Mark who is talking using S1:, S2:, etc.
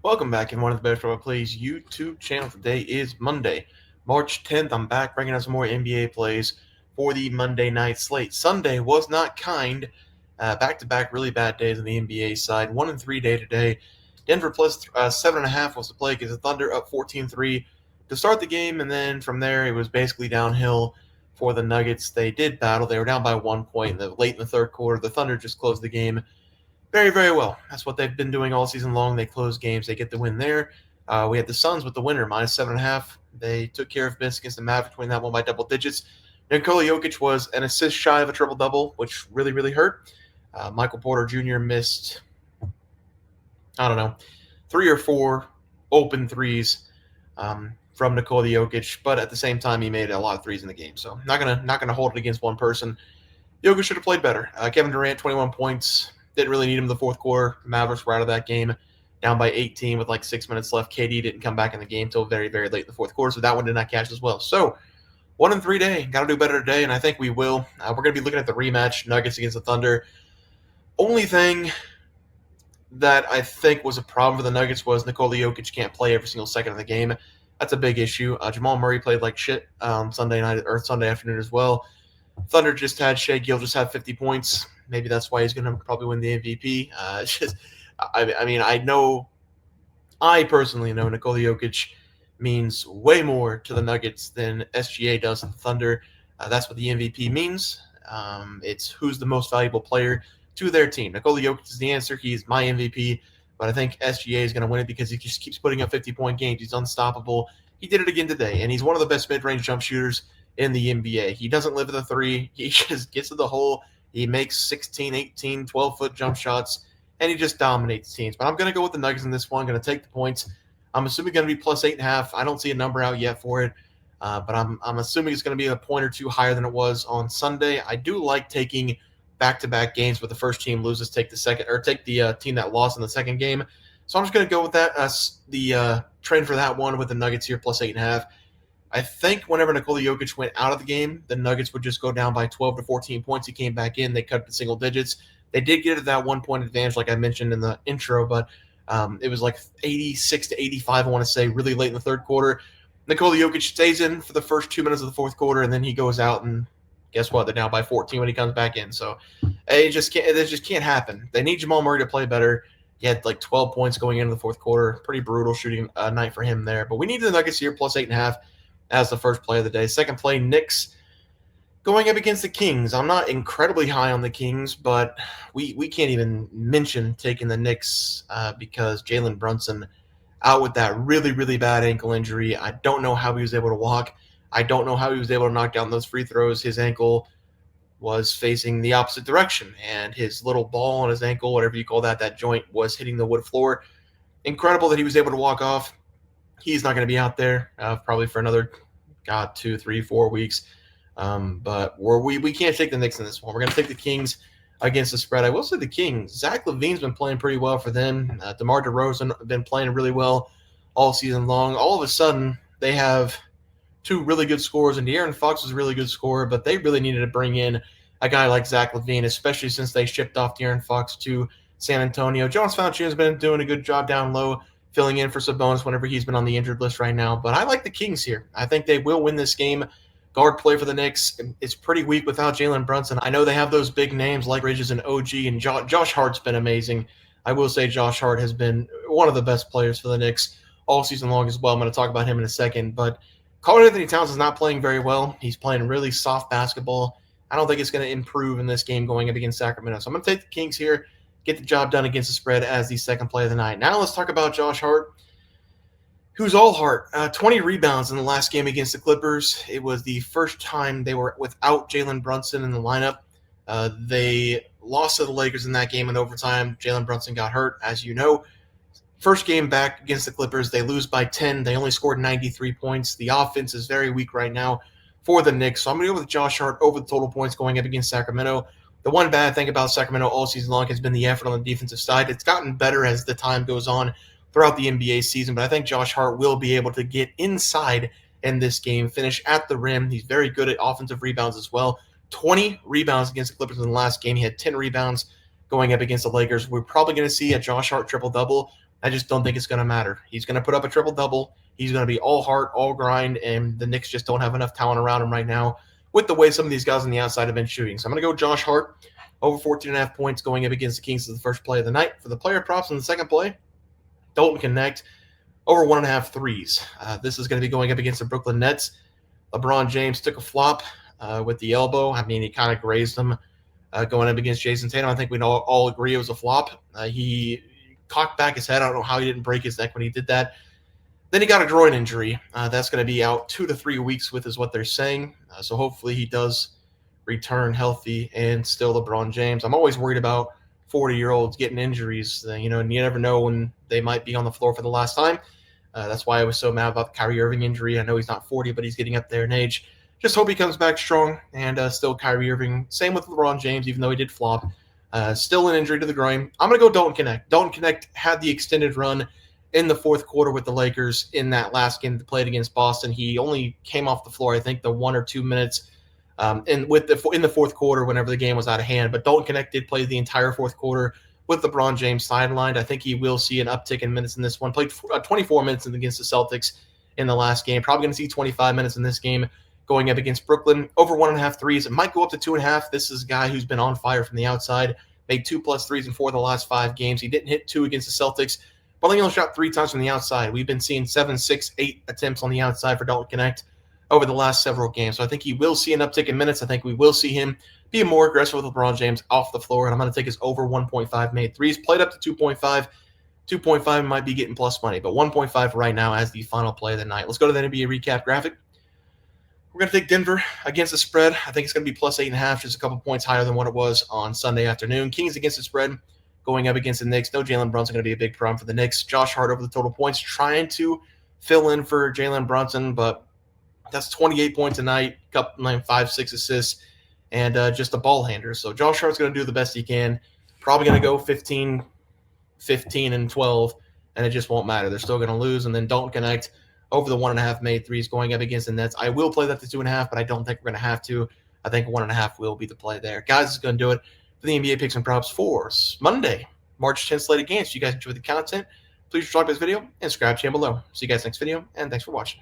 S1: Welcome back, everyone, to the Better Football Plays YouTube channel. Today is Monday, March 10th. I'm back bringing us some more NBA plays for the Monday night slate. Sunday was not kind. Back-to-back really bad days on the NBA side. 1-3 day today. Denver plus 7.5 was the play because the Thunder up 14-3 to start the game, and then from there it was basically downhill for the Nuggets. They did battle. They were down by 1 point late in the third quarter. The Thunder just closed the game very, very well. That's what they've been doing all season long. They close games. They get the win there. We had the Suns with the winner, minus 7.5. They took care of business against the Mavericks, winning that one by double digits. Nikola Jokic was an assist shy of a triple-double, which really, really hurt. Michael Porter Jr. missed, I don't know, 3 or 4 open threes from Nikola Jokic, but at the same time, he made a lot of threes in the game. So not gonna hold it against one person. Jokic should have played better. Kevin Durant, 21 points. Didn't really need him in the fourth quarter. The Mavericks were out of that game, down by 18 with like 6 minutes left. KD didn't come back in the game until very, very late in the fourth quarter, so that one did not cash as well. So 1-3 day. Got to do better today, and I think we will. We're going to be looking at the rematch, Nuggets against the Thunder. Only thing that I think was a problem for the Nuggets was Nikola Jokic can't play every single second of the game. That's a big issue. Jamal Murray played like shit Sunday night or Sunday afternoon as well. Thunder just had Shea Gill just had 50 points. Maybe that's why he's going to probably win the MVP. I personally know Nikola Jokic means way more to the Nuggets than SGA does to the Thunder. That's what the MVP means. It's who's the most valuable player to their team. Nikola Jokic is the answer. He's my MVP, but I think SGA is going to win it because he just keeps putting up 50-point games. He's unstoppable. He did it again today, and he's one of the best mid-range jump shooters in the NBA. He doesn't live at the three. He just gets to the hole. He makes 16, 18, 12-foot jump shots, and he just dominates teams. But I'm going to go with the Nuggets in this one. I'm going to take the points. I'm assuming going to be plus 8.5. I don't see a number out yet for it, but I'm assuming it's going to be a point or two higher than it was on Sunday. I do like taking back-to-back games, but the first team loses, take the team that lost in the second game. So I'm just going to go with that. The trend for that one with the Nuggets here, plus 8.5. I think whenever Nikola Jokic went out of the game, the Nuggets would just go down by 12 to 14 points. He came back in. They cut to single digits. They did get to that 1 point advantage, like I mentioned in the intro, but it was like 86 to 85, I want to say, really late in the third quarter. Nikola Jokic stays in for the first 2 minutes of the fourth quarter, and then he goes out, and guess what? They're down by 14 when he comes back in. So it just can't happen. They need Jamal Murray to play better. He had like 12 points going into the fourth quarter. Pretty brutal shooting night for him there. But we need the Nuggets here, plus 8.5. As the first play of the day. Second play, Knicks going up against the Kings. I'm not incredibly high on the Kings, but we can't even mention taking the Knicks because Jalen Brunson out with that really, really bad ankle injury. I don't know how he was able to walk. I don't know how he was able to knock down those free throws. His ankle was facing the opposite direction, and his little ball on his ankle, whatever you call that, that joint was hitting the wood floor. Incredible that he was able to walk off. He's not going to be out there probably for another, 2, 3, 4 weeks. But we can't take the Knicks in this one. We're going to take the Kings against the spread. I will say the Kings. Zach LaVine's been playing pretty well for them. DeMar DeRozan been playing really well all season long. All of a sudden, they have 2 really good scorers, and De'Aaron Fox is a really good scorer, but they really needed to bring in a guy like Zach LaVine, especially since they shipped off De'Aaron Fox to San Antonio. Jonas Valanciunas has been doing a good job down low, filling in for Sabonis whenever he's been on the injured list right now. But I like the Kings here. I think they will win this game. Guard play for the Knicks is pretty weak without Jalen Brunson. I know they have those big names like Bridges and OG, and Josh Hart's been amazing. I will say Josh Hart has been one of the best players for the Knicks all season long as well. I'm going to talk about him in a second. But Karl-Anthony Towns is not playing very well. He's playing really soft basketball. I don't think it's going to improve in this game going up against Sacramento. So I'm going to take the Kings here, get the job done against the spread as the second play of the night. Now let's talk about Josh Hart, who's all heart. 20 rebounds in the last game against the Clippers. It was the first time they were without Jalen Brunson in the lineup. They lost to the Lakers in that game in overtime. Jalen Brunson got hurt, as you know. First game back against the Clippers, they lose by 10. They only scored 93 points. The offense is very weak right now for the Knicks. So I'm going to go with Josh Hart over the total points going up against Sacramento. The one bad thing about Sacramento all season long has been the effort on the defensive side. It's gotten better as the time goes on throughout the NBA season, but I think Josh Hart will be able to get inside in this game, finish at the rim. He's very good at offensive rebounds as well. 20 rebounds against the Clippers in the last game. He had 10 rebounds going up against the Lakers. We're probably going to see a Josh Hart triple-double. I just don't think it's going to matter. He's going to put up a triple-double. He's going to be all heart, all grind, and the Knicks just don't have enough talent around him right now with the way some of these guys on the outside have been shooting. So I'm going to go Josh Hart over 14.5 points going up against the Kings as the first play of the night. For the player props in the second play, Dalton Connect over 1.5 threes. This is going to be going up against the Brooklyn Nets. LeBron James took a flop with the elbow. I mean, he kind of grazed him going up against Jason Tatum. I think we all agree it was a flop. He cocked back his head. I don't know how he didn't break his neck when he did that. Then he got a groin injury. That's going to be out 2 to 3 weeks with is what they're saying. So hopefully he does return healthy and still LeBron James. I'm always worried about 40-year-olds getting injuries, and you never know when they might be on the floor for the last time. That's why I was so mad about the Kyrie Irving injury. I know he's not 40, but he's getting up there in age. Just hope he comes back strong, and still Kyrie Irving. Same with LeBron James, even though he did flop. Still an injury to the groin. I'm going to go Dalton Connect. Dalton Connect had the extended run in the fourth quarter with the Lakers in that last game that played against Boston. He only came off the floor, I think, the 1 or 2 minutes in the fourth quarter whenever the game was out of hand. But Dalton Connect did play the entire fourth quarter with LeBron James sidelined. I think he will see an uptick in minutes in this one. Played 24 minutes against the Celtics in the last game. Probably going to see 25 minutes in this game going up against Brooklyn. Over 1.5 threes. It might go up to 2.5. This is a guy who's been on fire from the outside. Made 2+ threes in 4 of the last 5 games. He didn't hit 2 against the Celtics, but he only shot 3 times from the outside. We've been seeing 7, 6, 8 attempts on the outside for Dalton Connect over the last several games. So I think he will see an uptick in minutes. I think we will see him be more aggressive with LeBron James off the floor, and I'm going to take his over 1.5 made threes. Played up to 2.5. 2.5 might be getting plus money, but 1.5 right now as the final play of the night. Let's go to the NBA recap graphic. We're going to take Denver against the spread. I think it's going to be plus 8.5, just a couple points higher than what it was on Sunday afternoon. Kings against the spread, going up against the Knicks. No Jalen Brunson going to be a big problem for the Knicks. Josh Hart over the total points, trying to fill in for Jalen Brunson, but that's 28 points a night, 5, 6 assists, and just a ball handler. So Josh Hart's going to do the best he can. Probably going to go 15, 15, and 12, and it just won't matter. They're still going to lose. And then Dalton Connect over the 1.5 made threes going up against the Nets. I will play that to 2.5, but I don't think we're going to have to. I think 1.5 will be the play there. Guys, this is going to do it for the NBA picks and props for Monday, March 10th slated games. If you guys enjoyed the content, please subscribe to this video and subscribe to the channel below. See you guys next video, and thanks for watching.